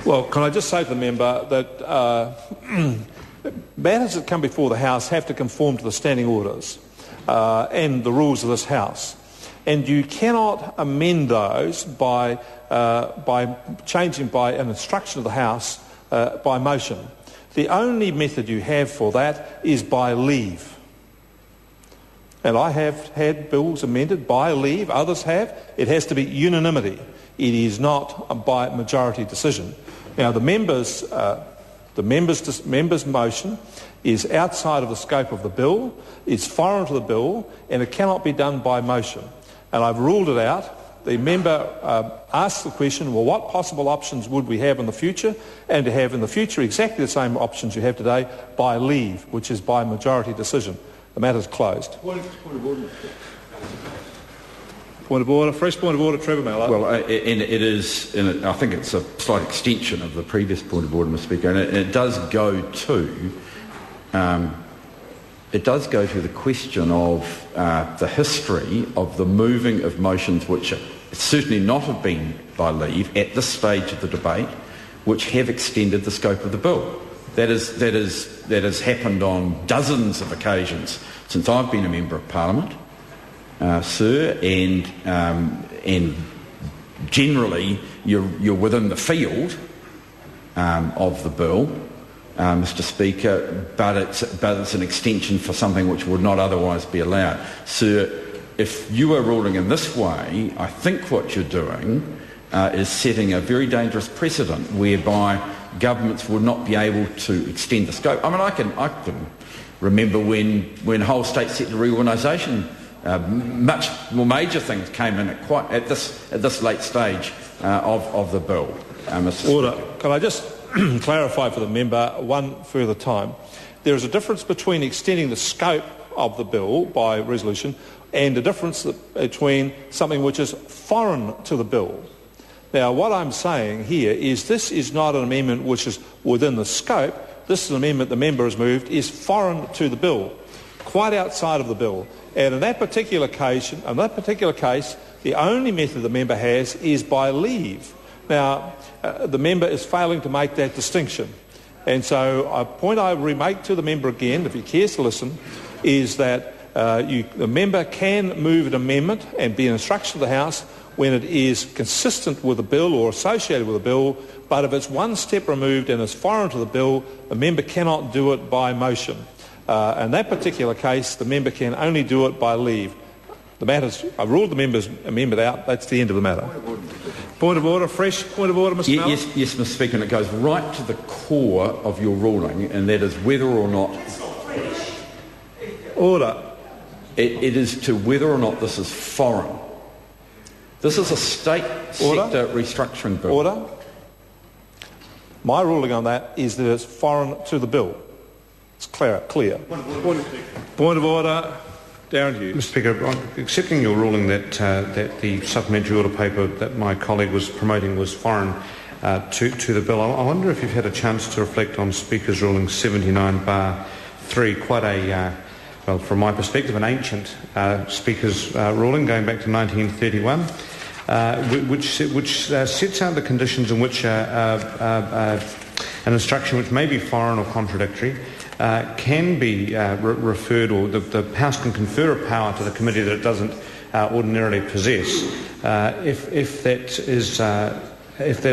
Well, can I just say to the member that matters that come before the House have to conform to the standing orders and the rules of this House. And you cannot amend those by changing by an instruction of the House by motion. The only method you have for that is by leave. And I have had bills amended by leave, others have. It has to be unanimity. It is not by majority decision. Now, the member's motion is outside of the scope of the bill, it's foreign to the bill, and it cannot be done by motion. And I've ruled it out. The member asked the question, well, what possible options would we have in the future? And to have in the future exactly the same options you have today by leave, which is by majority decision. The matter's closed. Point of order. Point of order. Fresh point of order, Trevor Mallard. Well, and it is, and I think it's a slight extension of the previous point of order, Mr. Speaker, and it does go to the question of the history of the moving of motions which certainly not have been by leave at this stage of the debate, which have extended the scope of the bill. That has happened on dozens of occasions since I've been a Member of Parliament, sir, and generally you're within the field of the bill, Mr. Speaker, but it's an extension for something which would not otherwise be allowed. Sir, if you are ruling in this way, I think what you're doing is setting a very dangerous precedent whereby governments would not be able to extend the scope. I mean, I can remember when whole state sector reorganisation, much more major things came in at this late stage of the bill. Order. Can I just clarify for the member one further time? There is a difference between extending the scope of the bill by resolution and a difference between something which is foreign to the bill. Now, what I'm saying here is this is not an amendment which is within the scope. This is an amendment the member has moved is foreign to the bill, quite outside of the bill. And in that particular case, the only method the member has is by leave. Now, the member is failing to make that distinction. And so a point I remake to the member again, if he cares to listen, is that the member can move an amendment and be an instruction of the House when it is consistent with the bill or associated with the bill, but if it's one step removed and is foreign to the bill, the member cannot do it by motion. In that particular case, the member can only do it by leave. I've ruled the member's amendment out. That's the end of the matter. Point of order. Fresh point of order, Mr. Mallard? Yes, Mr. Speaker, and it goes right to the core of your ruling, and that is whether or not... Order. It is to whether or not this is foreign. This is a state sector restructuring bill. Order. My ruling on that is that it's foreign to the bill. It's clear. Point of order. Darren Hughes. Mr. Speaker, accepting your ruling that the supplementary order paper that my colleague was promoting was foreign to the bill, I wonder if you've had a chance to reflect on Speaker's ruling 79/3, quite a, well, from my perspective, an ancient Speaker's ruling going back to 1931, which sets out the conditions in which an instruction which may be foreign or contradictory can be referred, or the House can confer a power to the committee that it doesn't ordinarily possess, if that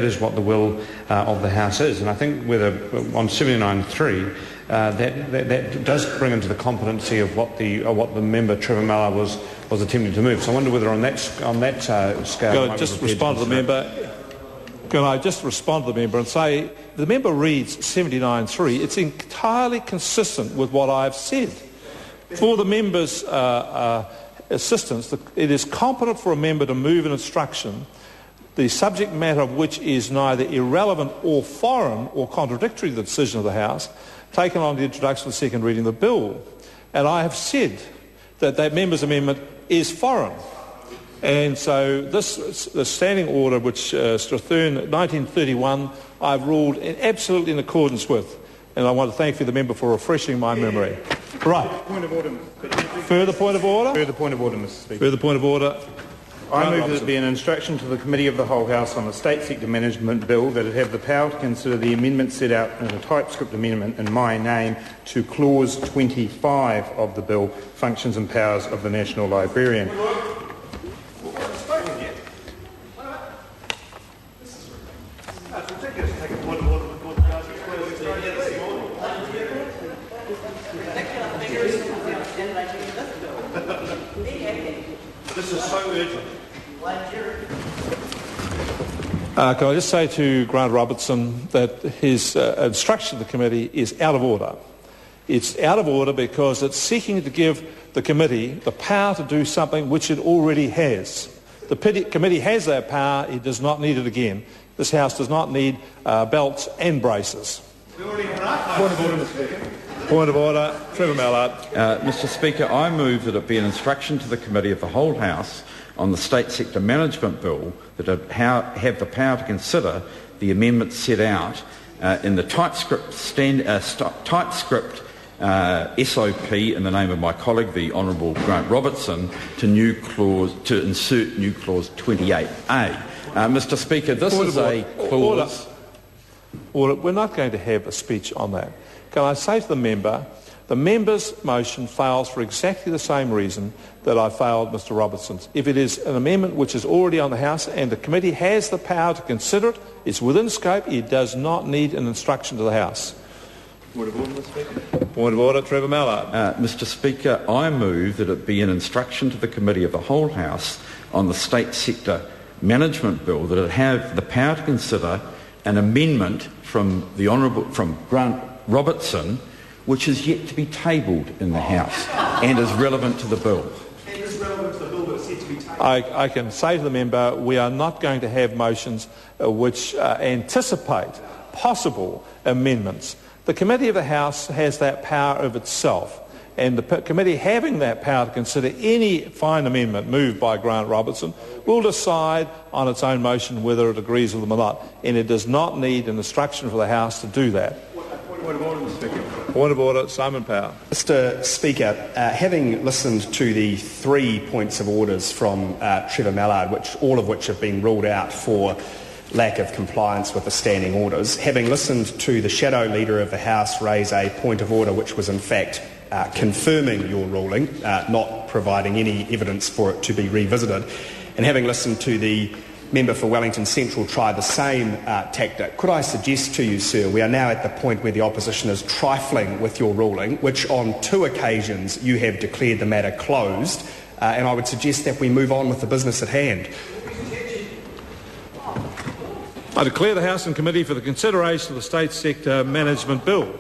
is what the will of the House is. And I think whether on 79/3 that does bring into the competency of what the member Trevor Mallard was attempting to move. So I wonder whether on that scale. Can I just respond to the member? Can I just respond to the member and say, if the member reads 79/3, it's entirely consistent with what I've said. For the member's assistance, it is competent for a member to move an instruction, the subject matter of which is neither irrelevant or foreign or contradictory to the decision of the House, taken on the introduction of the second reading of the bill. And I have said that member's amendment is foreign. And so the standing order, which Strathern 1931, I've ruled absolutely in accordance with. And I want to thank the member for refreshing my memory. Right. Point of order. Further point of order? Further point of order, Mr. Speaker. Further point of order. I move that it be an instruction to the Committee of the Whole House on the State Sector Management Bill that it have the power to consider the amendment set out in a typescript amendment in my name to Clause 25 of the Bill, Functions and Powers of the National Librarian. This is so urgent. Can I just say to Grant Robertson that his instruction to the committee is out of order. It's out of order because it's seeking to give the committee the power to do something which it already has. The committee has that power. It does not need it again. This House does not need belts and braces. Point of order, Mr. Speaker. Point of order. Trevor Mallard. Mr Speaker, I move that it be an instruction to the Committee of the Whole House on the State Sector Management Bill that it have the power to consider the amendments set out in the typescript SOP in the name of my colleague, the Honourable Grant Robertson, to insert new clause 28A. Mr Speaker, this is a clause... Order. We're not going to have a speech on that. Can I say to the member's motion fails for exactly the same reason that I failed Mr Robertson's. If it is an amendment which is already on the House and the committee has the power to consider it, it's within scope, it does not need an instruction to the House. Point of order, Mr Speaker. Point of order, Trevor Mallard. Mr Speaker, I move that it be an instruction to the Committee of the Whole House on the State Sector Management Bill that it have the power to consider an amendment from Grant Robertson which is yet to be tabled in the House and is relevant to the bill. I can say to the member we are not going to have motions which anticipate possible amendments. The Committee of the House has that power of itself, and the committee having that power to consider any fine amendment moved by Grant Robertson will decide on its own motion whether it agrees with them or not, and it does not need an instruction for the House to do that. Point of order, Mr Speaker. Point of order, Simon Power. Mr Speaker, having listened to the 3 points of orders from Trevor Mallard, all of which have been ruled out for lack of compliance with the standing orders, having listened to the shadow leader of the House raise a point of order which was in fact confirming your ruling, not providing any evidence for it to be revisited, and having listened to the member for Wellington Central try the same tactic, could I suggest to you, sir, we are now at the point where the opposition is trifling with your ruling, which on 2 occasions you have declared the matter closed, and I would suggest that we move on with the business at hand. I declare the House and Committee for the consideration of the State Sector Management Bill.